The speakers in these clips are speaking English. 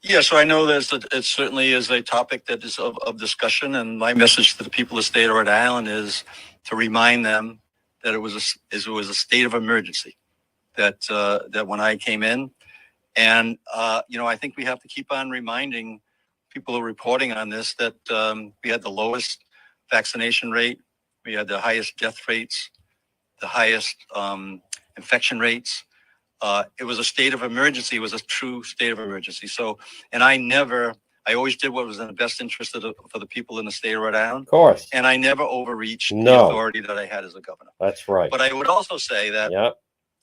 Yeah, so I know it certainly is a topic that is of discussion, and my message to the people of the state of Rhode Island is to remind them that it was a state of emergency. That when I came in, and I think we have to keep on reminding people who are reporting on this that we had the lowest vaccination rate, we had the highest death rates, the highest infection rates. It was a state of emergency. It was a true state of emergency. So, and I always did what was in the best interest for the people in the state of Rhode Island. Of course. And I never overreached the No. authority that I had as a governor. That's right. But I would also say that Yep.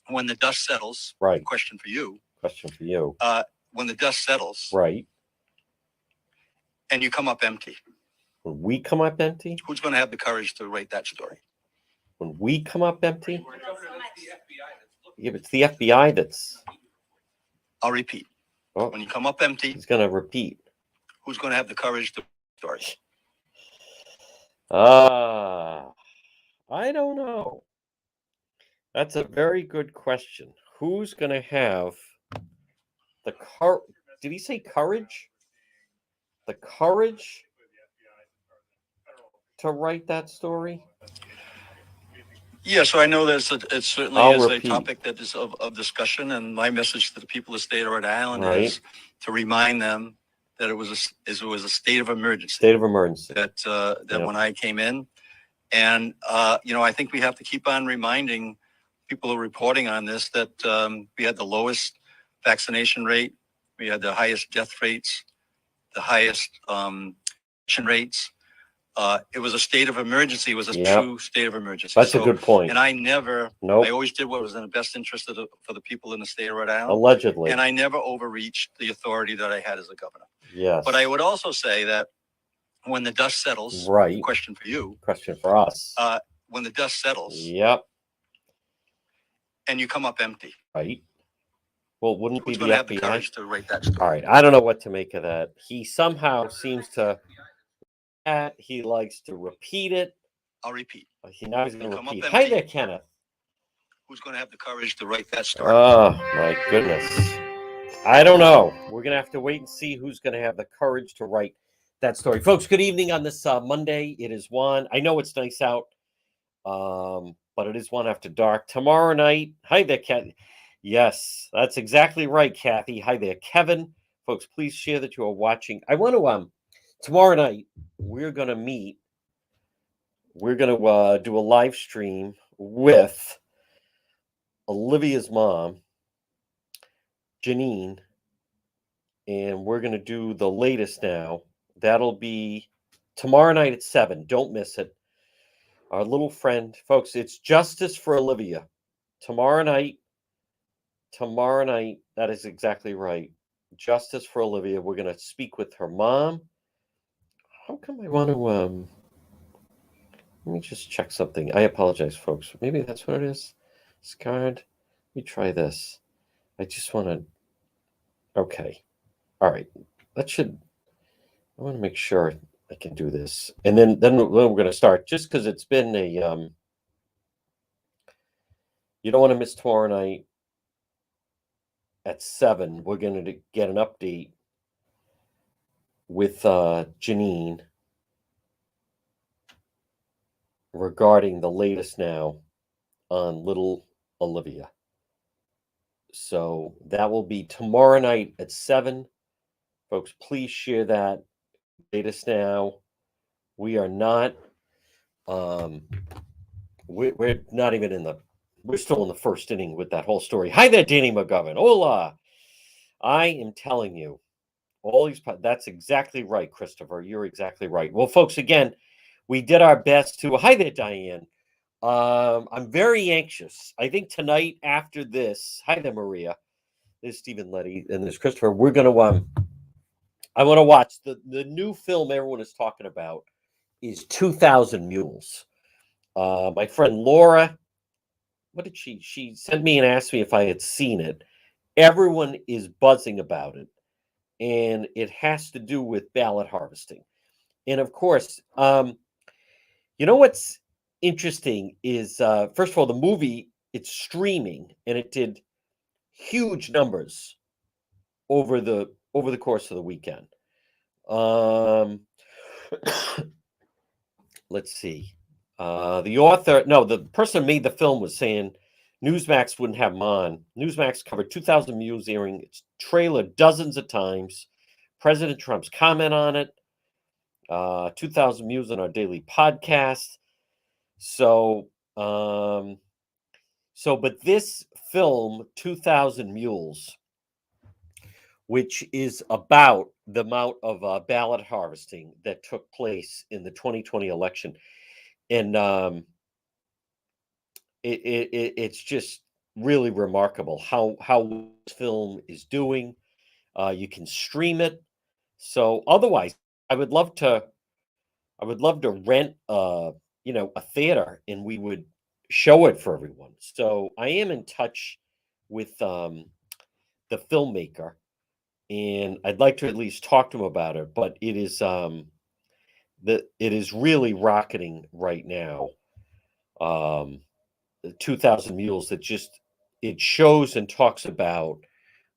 when the dust settles, Right. Question for you. When the dust settles, right, and you come up empty, when we come up empty, who's going to have the courage to write that story? When we come up empty, yeah, but it's the FBI that's. I'll repeat. Oh, when you come up empty, he's going to repeat. Who's going to have the courage to write the story? I don't know. That's a very good question. Who's going to have the did he say courage? The courage to write that story? Yeah, so I know it certainly is a topic that is of discussion, and my message to the people of the state of Rhode Island is to remind them that it was a state of emergency. State of emergency. That when I came in, and I think we have to keep on reminding people who are reporting on this that we had the lowest vaccination rate, we had the highest death rates, the highest infection rates. It was a state of emergency. It was a true state of emergency. That's a good point. And I never, Nope. I always did what was in the best interest for the people in the state of Rhode Island. Allegedly. And I never overreached the authority that I had as a governor. Yes. But I would also say that when the dust settles, right. Question for you. Question for us. When the dust settles. Yep. And you come up empty. Right. Well, wouldn't Who's be the the have FBI? The courage to write that story? All right. I don't know what to make of that. He somehow seems to. He likes to repeat it. I'll repeat. Now he's going to repeat. Hi there, Kenneth. Who's going to have the courage to write that story? Oh, my goodness. I don't know. We're going to have to wait and see who's going to have the courage to write that story. Folks, good evening on this Monday. It is Juan. I know it's nice out, but it is Juan after dark. Tomorrow night. Hi there, Kathy. Yes, that's exactly right, Kathy. Hi there, Kevin. Folks, please share that you are watching. I want to, tomorrow night, we're going to meet. We're going to do a live stream with Olivia's mom, Janine, and we're going to do the latest now. That'll be tomorrow night at 7. Don't miss it. Our little friend, folks, it's Justice for Olivia. Tomorrow night, that is exactly right. Justice for Olivia. We're going to speak with her mom. How come I want to, let me just check something. I apologize, folks. Maybe that's what it is. Scarred. Let me try this. I just want to, okay. All right. That should, I want to make sure I can do this. And then we're going to start, just because it's been a, you don't want to miss tomorrow night at 7. We're going to get an update with Janine regarding the latest now on little Olivia. So that will be tomorrow night at 7. Folks, please share that. Latest now. We are not, we're not even we're still in the first inning with that whole story. Hi there, Danny McGovern. Hola. I am telling you, that's exactly right, Christopher. You're exactly right. Well, folks, again, we did our best to, hi there, Diane. I'm very anxious. I think tonight after this, hi there, Maria. There's Stephen Letty and there's Christopher. We're going to, I want to watch the new film everyone is talking about is 2,000 Mules. My friend Laura, what did she sent me and asked me if I had seen it. Everyone is buzzing about it. And it has to do with ballot harvesting. And of course, you know what's interesting is, first of all, the movie, it's streaming and it did huge numbers over the over the course of the weekend. Let's see. The person who made the film was saying Newsmax wouldn't have him on. Newsmax covered 2,000 Mules airing its trailer dozens of times. President Trump's comment on it. 2,000 Mules on our daily podcast. But this film, 2,000 Mules, which is about the amount of ballot harvesting that took place in the 2020 election. And it's just really remarkable how this film is doing. You can stream it. So otherwise, I would love to rent a theater and we would show it for everyone. So I am in touch with the filmmaker, and I'd like to at least talk to him about it. But it is really rocketing right now. 2,000 Mules, it shows and talks about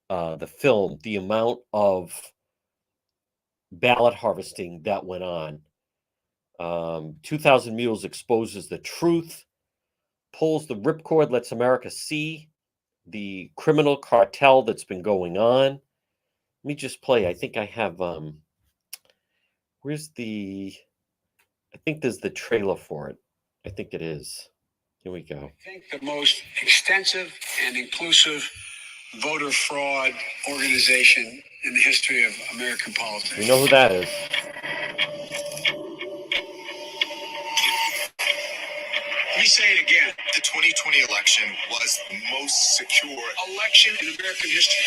the film, the amount of ballot harvesting that went on. 2,000 Mules exposes the truth, pulls the ripcord, lets America see the criminal cartel that's been going on. Let me just play. I think I have I think there's the trailer for it. I think it is. Here we go. I think the most extensive and inclusive voter fraud organization in the history of American politics. You know who that is. Let me say it again. The 2020 election was the most secure Election in American history.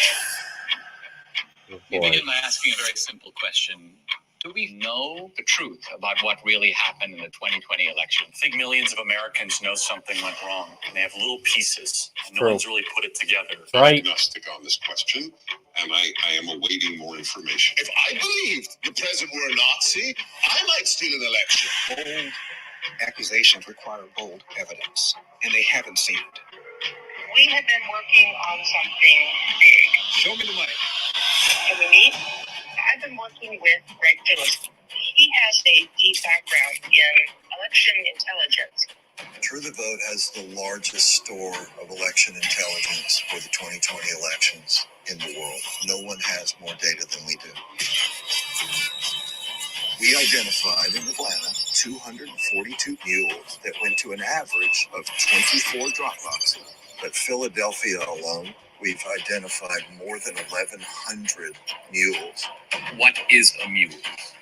Oh, We boy. begin by asking a very simple question. Do we know the truth about what really happened in the 2020 election? I think millions of Americans know something went wrong, and they have little pieces, and no True. one's really put it together. Right. Agnostic on this question, and I am awaiting more information. If I believed the president were a Nazi, I might steal an election. Bold accusations require bold evidence, and they haven't seen it. We have been working on something big. Show me the money. Can we meet? I've been working with Greg Phillips. He has a deep background in election intelligence. True the Vote has the largest store of election intelligence for the 2020 elections in the world. No one has more data than we do. We identified in Atlanta 242 mules that went to an average of 24 drop boxes. But Philadelphia alone, we've identified more than 1,100 mules. What is a mule?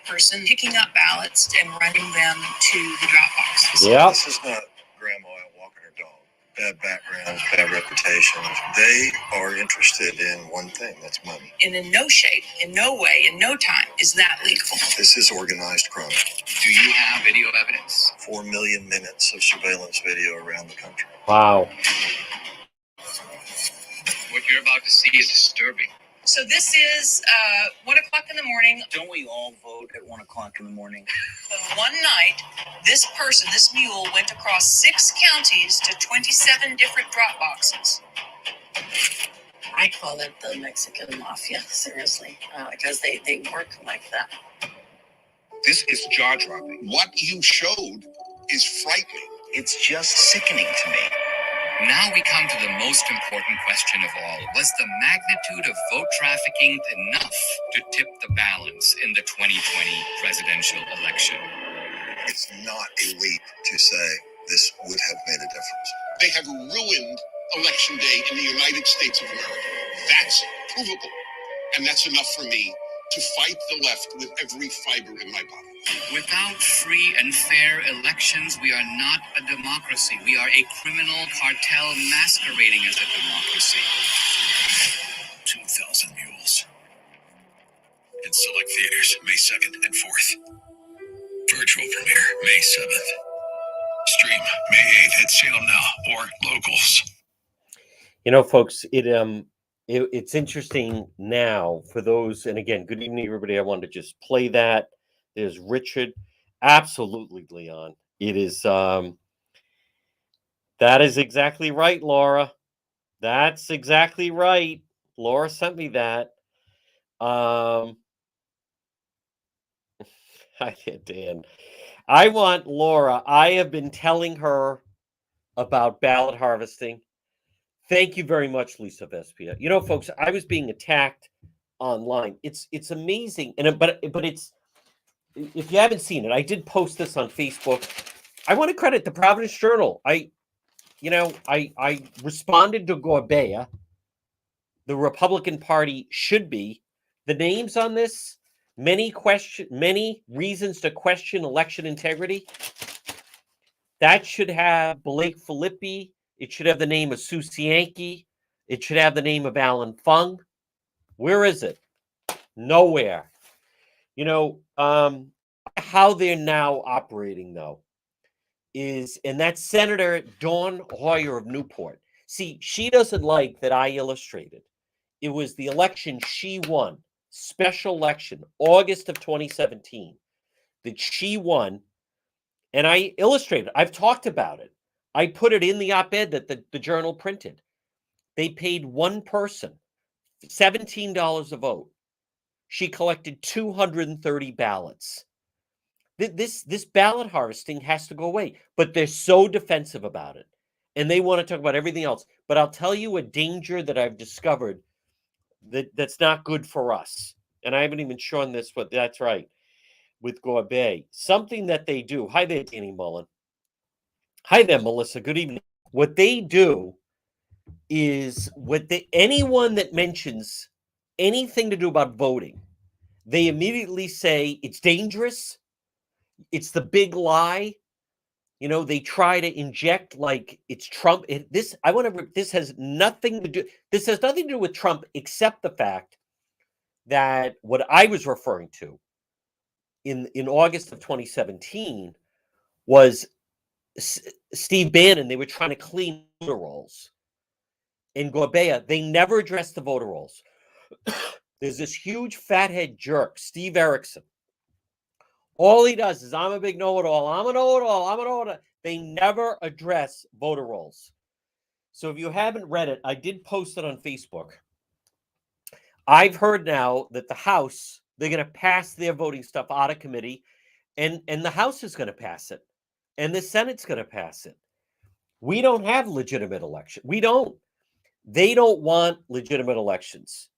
Person picking up ballots and running them to the drop boxes. Yeah. This is not grandma out walking her dog. Bad background, bad reputation. They are interested in one thing, that's money. And in no shape, in no way, in no time is that legal. This is organized crime. Do you have video evidence? 4 million minutes of surveillance video around the country. Wow. What you're about to see is disturbing. So this is 1 o'clock in the morning. Don't we all vote at 1 o'clock in the morning? One night, this mule, went across 6 counties to 27 different drop boxes. I call it the Mexican mafia, seriously, because they work like that. This is jaw-dropping. What you showed is frightening. It's just sickening to me. Now we come to the most important question of all. Was the magnitude of vote trafficking enough to tip the balance in the 2020 presidential election? It's not a leap to say this would have made a difference. They have ruined Election Day in the United States of America. That's provable. And that's enough for me to fight the left with every fiber in my body. Without free and fair elections, we are not a democracy. We are a criminal cartel masquerading as a democracy. 2,000 mules. In select theaters, May 2nd and 4th. Virtual premiere, May 7th. Stream, May 8th at Salem Now or locals. You know, folks, it's interesting now for those, and again, good evening, everybody. I wanted to just play that. There's Richard. Absolutely, Leon. It is, that is exactly right, Laura. That's exactly right. Laura sent me that. Hi there, Dan. I want Laura. I have been telling her about ballot harvesting. Thank you very much, Lisa Vespia. You know, folks, I was being attacked online. It's amazing, but it's, if you haven't seen it, I did post this on Facebook. I want to credit the Providence Journal. I responded to Gorbea. The Republican Party should be. The names on this, many reasons to question election integrity. That should have Blake Filippi. It should have the name of Sue Cianki. It should have the name of Alan Fung. Where is it? Nowhere. You know, how they're now operating, though, is, and that's Senator Dawn Hoyer of Newport. See, she doesn't like that I illustrated. It was the election she won, special election, August of 2017, that she won. And I illustrated, I've talked about it. I put it in the op-ed that the Journal printed. They paid one person $17 a vote. She collected 230 ballots. This ballot harvesting has to go away, but they're so defensive about it. And they want to talk about everything else. But I'll tell you a danger that I've discovered that's not good for us. And I haven't even shown this, but that's right, with Gorbea. Something that they do. Hi there, Danny Mullen. Hi there, Melissa. Good evening. What they do is anyone that mentions anything to do about voting, they immediately say it's dangerous. It's the big lie. You know, they try to inject like it's Trump. This has nothing to do. This has nothing to do with Trump, except the fact that what I was referring to in August of 2017 was Steve Bannon. They were trying to clean voter rolls. In Gorbea, they never addressed the voter rolls. There's this huge fathead jerk, Steve Erickson. All he does is, I'm a big know-it-all. I'm a know-it-all. I'm a know-it-all. They never address voter rolls. So if you haven't read it, I did post it on Facebook. I've heard now that the House, they're going to pass their voting stuff out of committee, and the House is going to pass it, and the Senate's going to pass it. We don't have legitimate election. We don't. They don't want legitimate elections.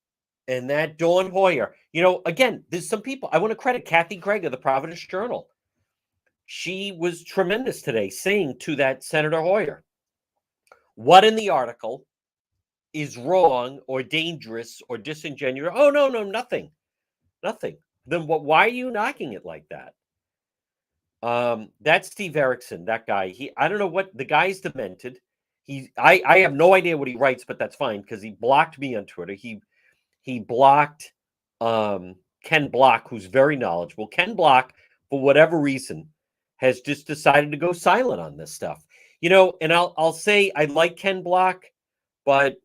And that Dawn Hoyer, you know, again, there's some people, I want to credit Kathy Gregg of the Providence Journal. She was tremendous today, saying to that Senator Hoyer, what in the article is wrong or dangerous or disingenuous? Oh, no, nothing. Then why are you knocking it like that? That's Steve Erickson, that guy. I don't know what, the guy's demented. I have no idea what he writes, but that's fine because he blocked me on Twitter. He blocked Ken Block, who's very knowledgeable. Ken Block, for whatever reason, has just decided to go silent on this stuff. You know, and I'll say I like Ken Block, but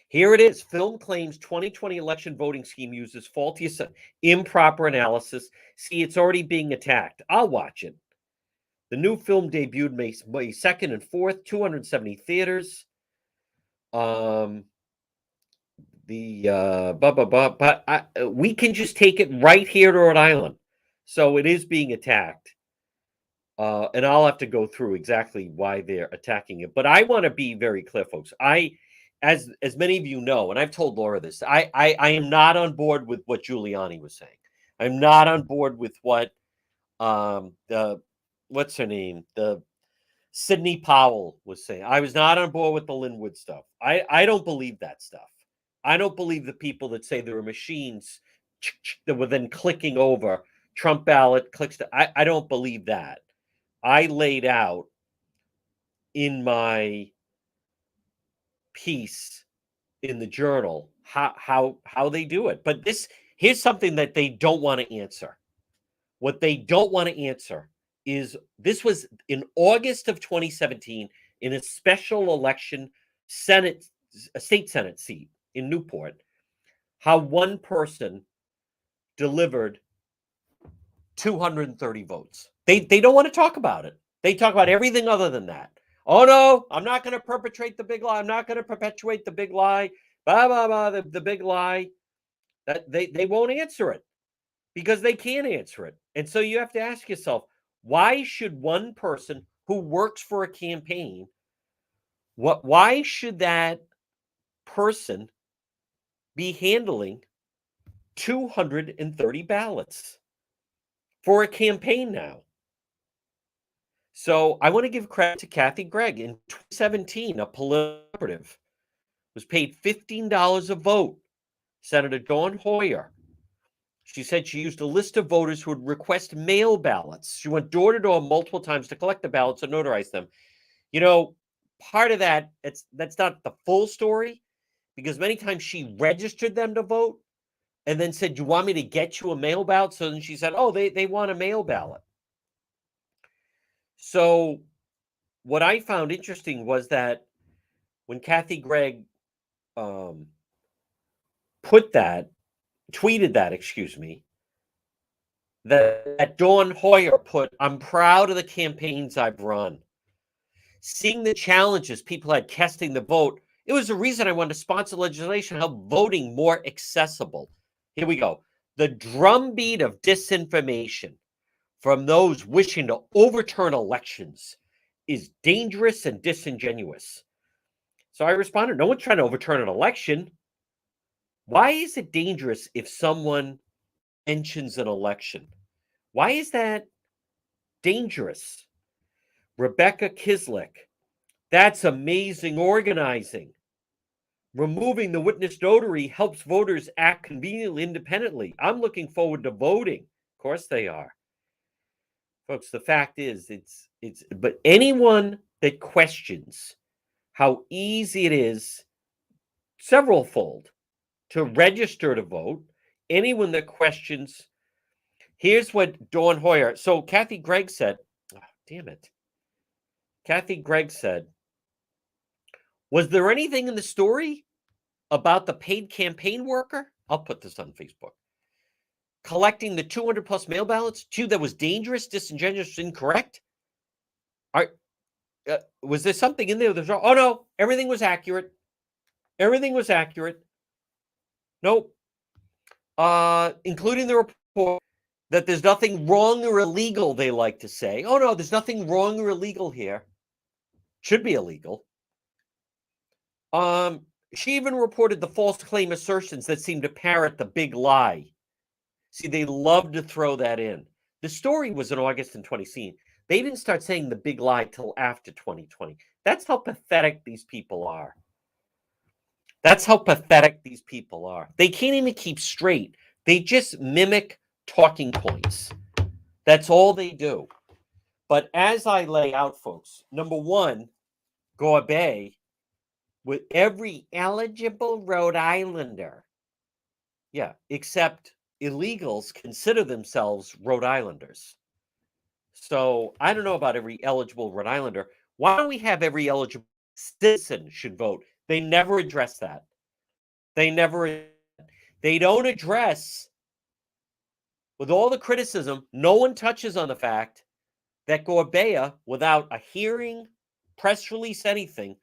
here it is. Film claims 2020 election voting scheme uses faulty, improper analysis. See, it's already being attacked. I'll watch it. The new film debuted May 2nd and 4th, 270 theaters. We can just take it right here to Rhode Island. So it is being attacked. And I'll have to go through exactly why they're attacking it. But I want to be very clear, folks. As many of you know, and I've told Laura this, I am not on board with what Giuliani was saying. I'm not on board with what what's her name? The Sidney Powell was saying. I was not on board with the Linwood stuff. I don't believe that stuff. I don't believe the people that say there are machines that were then clicking over Trump ballot clicks. I don't believe that. I laid out in my piece in the Journal how they do it. But here's something that they don't want to answer. What they don't want to answer is this was in August of 2017 in a special election a state Senate seat in Newport, how one person delivered 230 votes. They don't want to talk about it. They talk about everything other than that. Oh no, I'm not going to perpetrate the big lie. I'm not going to perpetuate the big lie. Blah, blah, blah, the big lie. That they won't answer it because they can't answer it. And so you have to ask yourself, why should one person who works for a campaign, why should that person be handling 230 ballots for a campaign now? So I want to give credit to Kathy Gregg. In 2017, a political was paid $15 a vote. Senator Dawn Hoyer. She said she used a list of voters who would request mail ballots. She went door to door multiple times to collect the ballots and notarize them. You know, part of that, that's not the full story, because many times she registered them to vote and then said, "Do you want me to get you a mail ballot?" So then she said, "Oh, they want a mail ballot." So what I found interesting was that when Kathy Gregg tweeted that, that Dawn Hoyer put, "I'm proud of the campaigns I've run. Seeing the challenges people had casting the vote, it was the reason I wanted to sponsor legislation to help voting more accessible." Here we go. "The drumbeat of disinformation from those wishing to overturn elections is dangerous and disingenuous." So I responded, no one's trying to overturn an election. Why is it dangerous if someone mentions an election? Why is that dangerous? Rebecca Kislick, "That's amazing organizing. Removing the witness notary helps voters act conveniently independently. I'm looking forward to voting." Of course they are. Folks, the fact is, but anyone that questions how easy it is, severalfold, to register to vote, anyone that questions, here's what Dawn Hoyer, so Kathy Gregg said, oh, damn it. Kathy Gregg said, "Was there anything in the story about the paid campaign worker?" I'll put this on Facebook. "Collecting the 200 plus mail ballots, too, that was dangerous, disingenuous, incorrect? Was there something in there? Oh, no, everything was accurate. Everything was accurate. Nope. Including the report that there's nothing wrong or illegal, they like to say. Oh, no, there's nothing wrong or illegal here. Should be illegal. She even reported the false claim assertions that seem to parrot the big lie." See, they love to throw that in. The story was in August in 2016. They didn't start saying the big lie till after 2020. That's how pathetic these people are. That's how pathetic these people are. They can't even keep straight. They just mimic talking points. That's all they do. But as I lay out, folks, number one, Gorbet, with every eligible Rhode Islander, yeah, except illegals consider themselves Rhode Islanders. So I don't know about every eligible Rhode Islander. Why don't we have every eligible citizen should vote? They never address that. They don't address, with all the criticism, no one touches on the fact that Gorbea, without a hearing, press release, anything,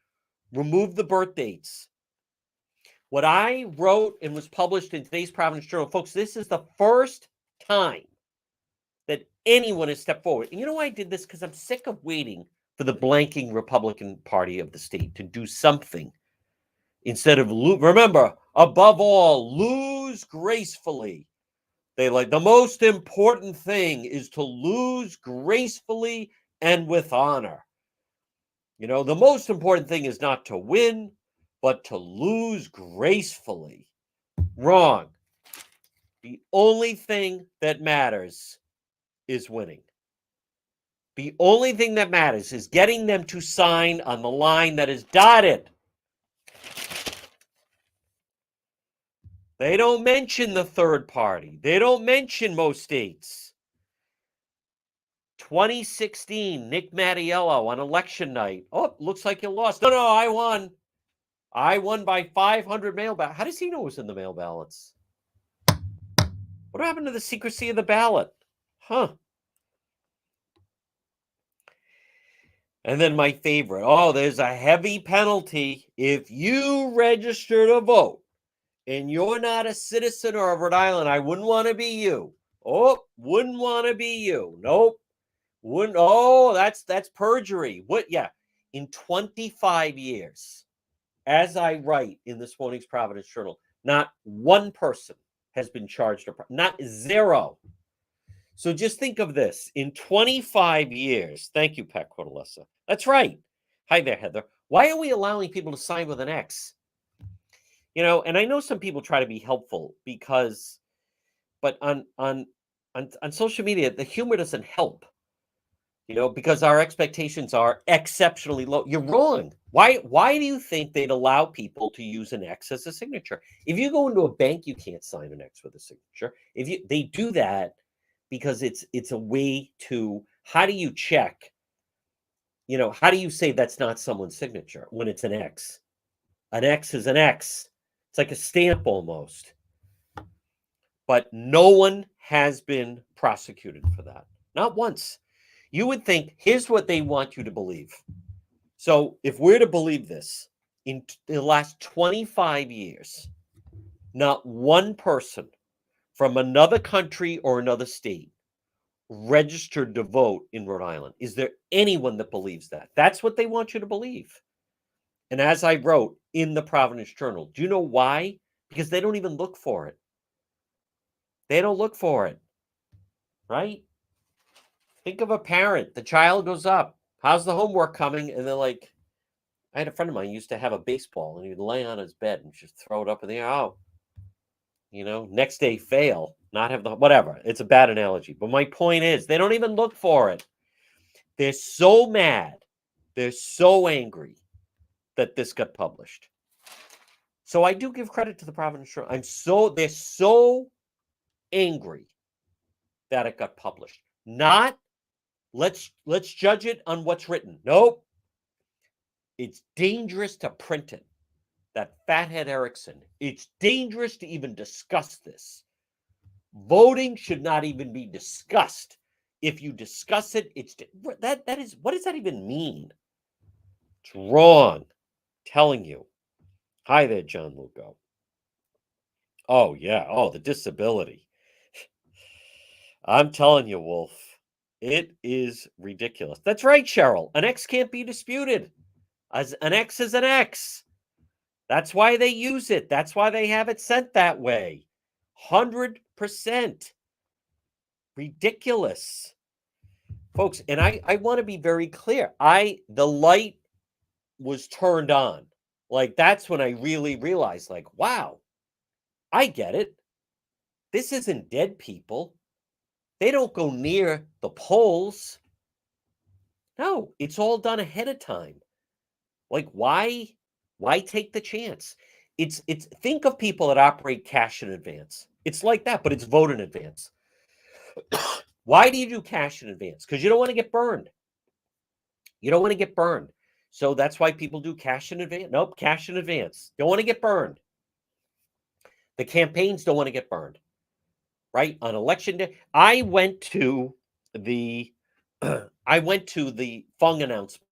removed the birth dates. What I wrote and was published in today's Providence Journal, folks, this is the first time that anyone has stepped forward. And you know why I did this? Because I'm sick of waiting for the blanking Republican Party of the state to do something instead of remember, above all, lose gracefully. They like the most important thing is to lose gracefully and with honor. You know, the most important thing is not to win, but to lose gracefully. Wrong. The only thing that matters is winning. The only thing that matters is getting them to sign on the line that is dotted. They don't mention the third party. They don't mention most states. 2016, Nick Mattiello on election night. Oh, looks like you lost. No, I won. I won by 500 mail ballots. How does he know it was in the mail ballots? What happened to the secrecy of the ballot? Huh. And then my favorite. Oh, there's a heavy penalty if you register to vote and you're not a citizen of Rhode Island, I wouldn't want to be you. Oh, wouldn't want to be you. Nope. Wouldn't. Oh, that's perjury. What? Yeah. In 25 years, as I write in this morning's Providence Journal, not one person has been charged. Not zero. So just think of this. In 25 years, thank you, Pat Cordelessa. That's right. Hi there, Heather. Why are we allowing people to sign with an X? You know, and I know some people try to be helpful because, but on social media, the humor doesn't help. You know, because our expectations are exceptionally low. You're wrong. Why do you think they'd allow people to use an X as a signature? If you go into a bank, you can't sign an X with a signature. They do that because it's a way to, how do you check? You know, how do you say that's not someone's signature when it's an X? An X is an X. It's like a stamp almost. But no one has been prosecuted for that. Not once. You would think, here's what they want you to believe. So if we're to believe this, in the last 25 years, not one person from another country or another state registered to vote in Rhode Island. Is there anyone that believes that? That's what they want you to believe. And as I wrote in the Providence Journal, do you know why? Because they don't even look for it. They don't look for it, right? Think of a parent. The child goes up. How's the homework coming? And they're like, I had a friend of mine who used to have a baseball and he'd lay on his bed and just throw it up in the air. Oh, you know, next day fail, not have the, whatever. It's a bad analogy. But my point is, they don't even look for it. They're so mad. They're so angry that this got published. So I do give credit to the Providence Journal. They're so angry that it got published. Not, let's judge it on what's written. Nope. It's dangerous to print it. That fathead Erickson. It's dangerous to even discuss this. Voting should not even be discussed. If you discuss it, it's that is, what does that even mean? It's wrong. I'm telling you. Hi there, John Lugo. Oh yeah. Oh, the disability. I'm telling you, Wolf. It is ridiculous. That's right, Cheryl. An X can't be disputed. As an X is an X. That's why they use it. That's why they have it sent that way. 100%. Ridiculous. Folks, and I want to be very clear. The light was turned on. Like, that's when I really realized, like, wow, I get it. This isn't dead people. They don't go near the polls. No, it's all done ahead of time. Like, why take the chance? It's think of people that operate cash in advance. It's like that, but it's vote in advance. Why do you do cash in advance? Because you don't want to get burned. You don't want to get burned. So that's why people do cash in advance. Nope, cash in advance. Don't want to get burned. The campaigns don't want to get burned. Right? On election day, I went to the Fung announcement.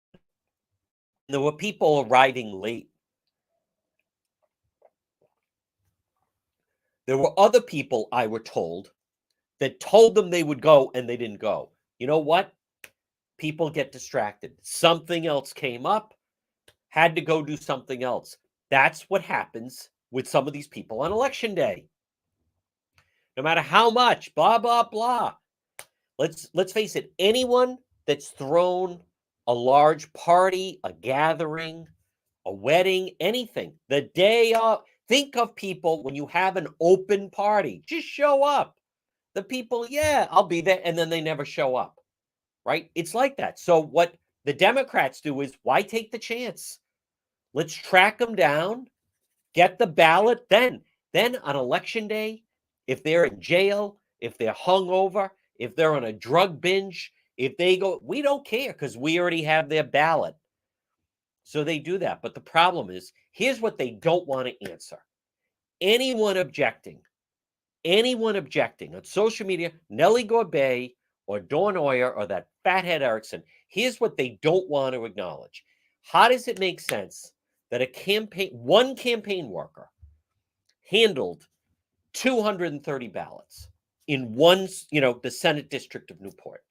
There were people arriving late. There were other people, I were told, that told them they would go and they didn't go. You know what? People get distracted. Something else came up, had to go do something else. That's what happens with some of these people on election day. No matter how much, blah, blah, blah. Let's face it, anyone that's thrown a large party, a gathering, a wedding, anything, the day of, think of people when you have an open party. Just show up. The people, yeah, I'll be there, and then they never show up, right? It's like that. So what the Democrats do is, why take the chance? Let's track them down, get the ballot. Then on election day, if they're in jail, if they're hungover, if they're on a drug binge, if they go, we don't care because we already have their ballot. So they do that. But the problem is, here's what they don't want to answer. Anyone objecting on social media, Nellie Gorbet or Dawn Oyer or that fathead Erickson, here's what they don't want to acknowledge. How does it make sense that one campaign worker handled 230 ballots in one, the Senate district of Newport.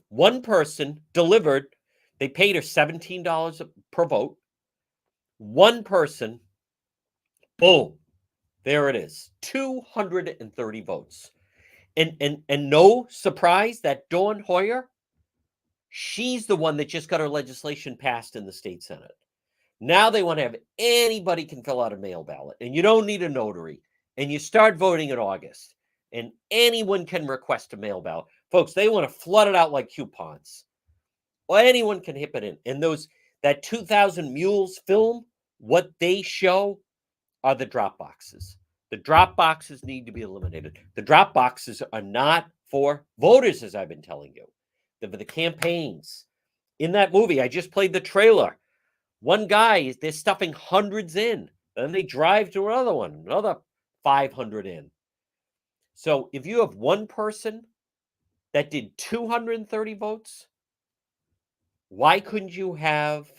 One person delivered, they paid her $17 per vote. One person, boom, there it is, 230 votes. And no surprise that Dawn Hoyer, she's the one that just got her legislation passed in the state Senate. Now they want to have anybody can fill out a mail ballot, and you don't need a notary, and you start voting in August, and anyone can request a mail ballot. Folks, they want to flood it out like coupons. Well, anyone can hit it in. And that 2000 Mules film, what they show are the drop boxes. The drop boxes need to be eliminated. The drop boxes are not for voters, as I've been telling you. They're for the campaigns. In that movie, I just played the trailer. One guy, they're stuffing hundreds in. Then they drive to another one, another 500 in. So if you have one person that did 230 votes, why couldn't you have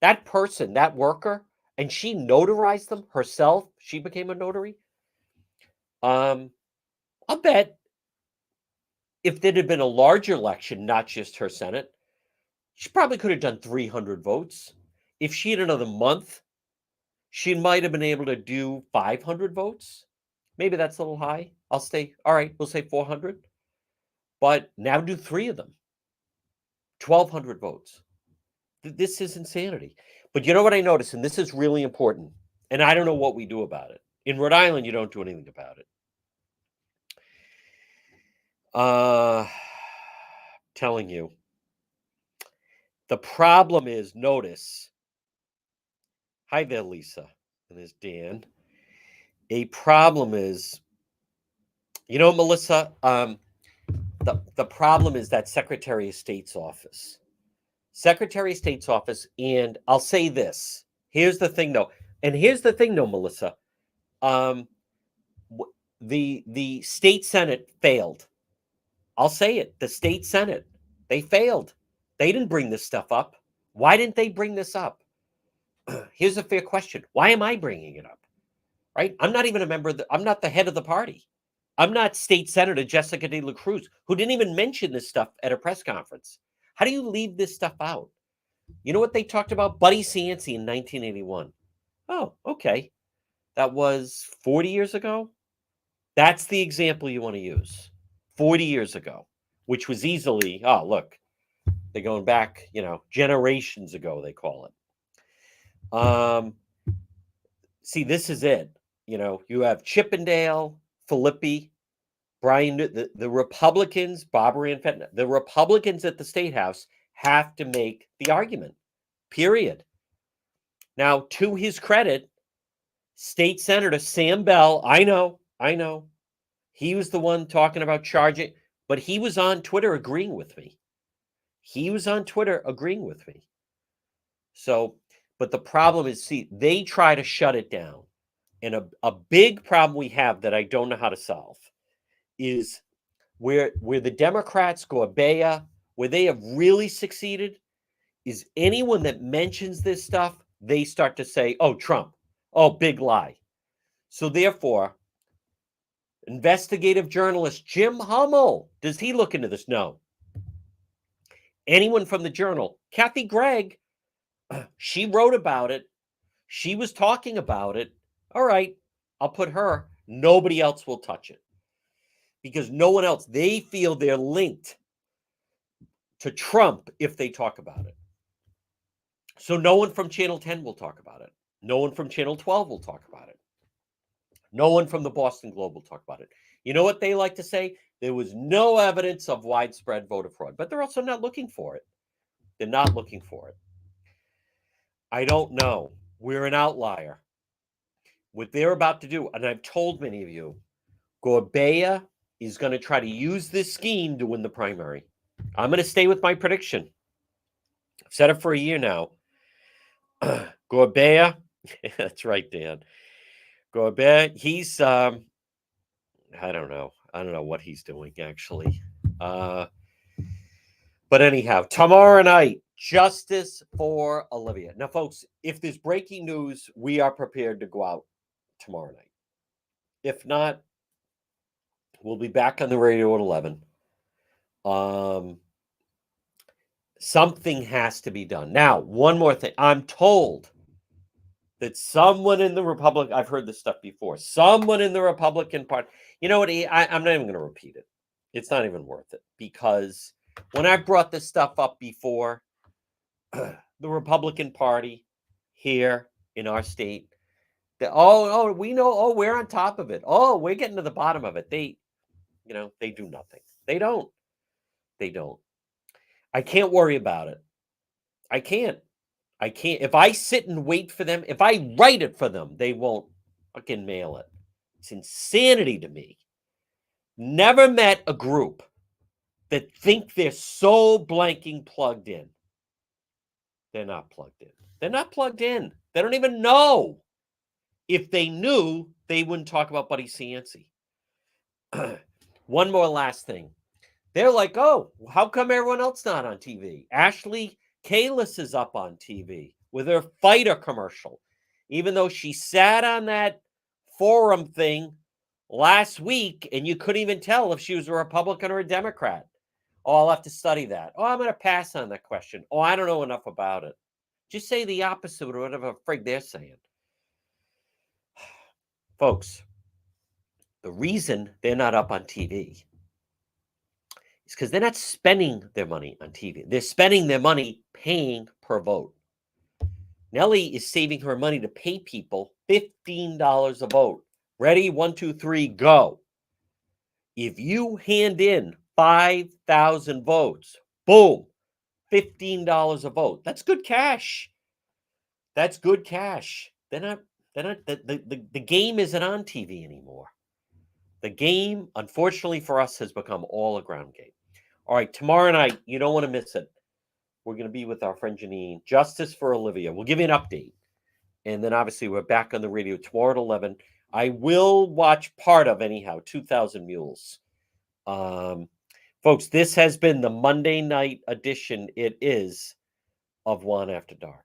that person, that worker, and she notarized them herself? She became a notary. I'll bet if there had been a larger election, not just her Senate, she probably could have done 300 votes. If she had another month, she might have been able to do 500 votes. Maybe that's a little high. All right, we'll say 400. But now do 3 of them. 1,200 votes. This is insanity. But you know what I noticed, and this is really important, and I don't know what we do about it. In Rhode Island, you don't do anything about it. Telling you. The problem is, notice. Hi there, Lisa. And there's Dan. A problem is, Melissa, the problem is that Secretary of State's office. Secretary of State's office, and I'll say this. Here's the thing, though. And here's the thing, though, Melissa. The state Senate failed. I'll say it. The state Senate, they failed. They didn't bring this stuff up. Why didn't they bring this up? Here's a fair question. Why am I bringing it up? Right? I'm not even a member I'm not the head of the party. I'm not State Senator Jessica De La Cruz, who didn't even mention this stuff at a press conference. How do you leave this stuff out? You know what they talked about? Buddy Cianci in 1981. Oh, okay. That was 40 years ago. That's the example you want to use. 40 years ago, which was easily, look, they're going back, generations ago, they call it. See, this is it. You have Chippendale, Filippi, Brian, the Republicans, Barbara Ann Fenton, the Republicans at the State House have to make the argument, period. Now, to his credit, State Senator Sam Bell, I know, he was the one talking about charging, but he was on Twitter agreeing with me. So, but the problem is, see, they try to shut it down. And a big problem we have that I don't know how to solve is where the Democrats, Gorbea, where they have really succeeded, is anyone that mentions this stuff, they start to say, oh, Trump, oh, big lie. So therefore, investigative journalist Jim Hummel, does he look into this? No. Anyone from the Journal, Kathy Gregg, she wrote about it. She was talking about it. All right, I'll put her. Nobody else will touch it. Because no one else, they feel they're linked to Trump if they talk about it. So no one from Channel 10 will talk about it. No one from Channel 12 will talk about it. No one from the Boston Globe will talk about it. You know what they like to say? There was no evidence of widespread voter fraud, but they're also not looking for it. They're not looking for it. I don't know. We're an outlier. What they're about to do, and I've told many of you, Gorbea is going to try to use this scheme to win the primary. I'm going to stay with my prediction. I've said it for a year now. Gorbea, that's right, Dan. Gorbea, he's, I don't know what he's doing, actually. But anyhow, tomorrow night, justice for Olivia. Now, folks, if there's breaking news, we are prepared to go out tomorrow night. If not, we'll be back on the radio at 11. Something has to be done. Now, one more thing. I'm told that someone in the Republican, I've heard this stuff before, someone in the Republican Party, you know what? I'm not even going to repeat it. It's not even worth it, because when I brought this stuff up before, the Republican Party here in our state, we know, we're on top of it. Oh, we're getting to the bottom of it. They do nothing. They don't. I can't worry about it. I can't. If I sit and wait for them, if I write it for them, they won't fucking mail it. It's insanity to me. Never met a group that think they're so blanking plugged in. They're not plugged in. They're not plugged in. They don't even know. If they knew, they wouldn't talk about Buddy Cianci. One more last thing. They're like, oh, how come everyone else not on TV? Ashley Kalis is up on TV with her fighter commercial, even though she sat on that forum thing last week and you couldn't even tell if she was a Republican or a Democrat. Oh, I'll have to study that. Oh, I'm going to pass on that question. Oh, I don't know enough about it. Just say the opposite of whatever frig they're saying. Folks, the reason they're not up on TV is because they're not spending their money on TV. They're spending their money paying per vote. Nellie is saving her money to pay people $15 a vote. Ready? 1, 2, 3, go. If you hand in 5,000 votes, boom, $15 a vote. That's good cash. That's good cash. The game isn't on TV anymore. The game, unfortunately for us, has become all a ground game. All right, tomorrow night, you don't want to miss it. We're going to be with our friend Janine, Justice for Olivia. We'll give you an update. And then obviously we're back on the radio tomorrow at 11. I will watch part of, anyhow, 2,000 Mules. Folks, this has been the Monday night edition, it is, of Juan After Dark.